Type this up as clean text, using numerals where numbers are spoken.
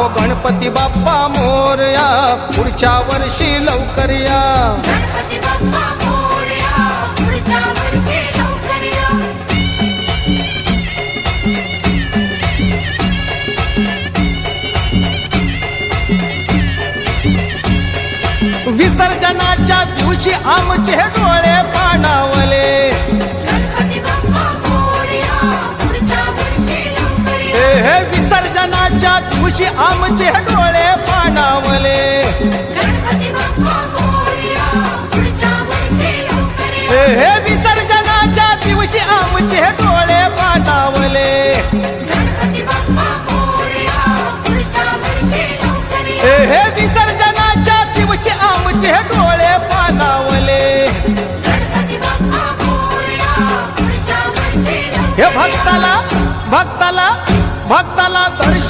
गणपती बाप्पा मोरया, पुढच्या वर्षी लवकर या। गणपती बाप्पा मोरया, पुढच्या वर्षी लवकर या। विसर्जनाच्या दिवशी आमचे डोळे पाणावले। गणपती बाप्पा मोरया, पुढच्या वर्षी लवकर या। हे विसर्जनाच्या दिवशी आमचे डोळे पाणावले। गणपती बाप्पा मोरया, पुढच्या वर्षी लवकर या। हे विसर्जनाच्या दिवशी आमचे डोळे पाणावले। गणपती बाप्पा मोरया, पुढच्या वर्षी लवकर या। हे विसर्जनाच्या दिवशी आमचे डोळे पाणावले। गणपती बाप्पा मोरया, पुढच्या वर्षी लवकर हे या। भक्ताला भक्ताला भक्ताला दर्शन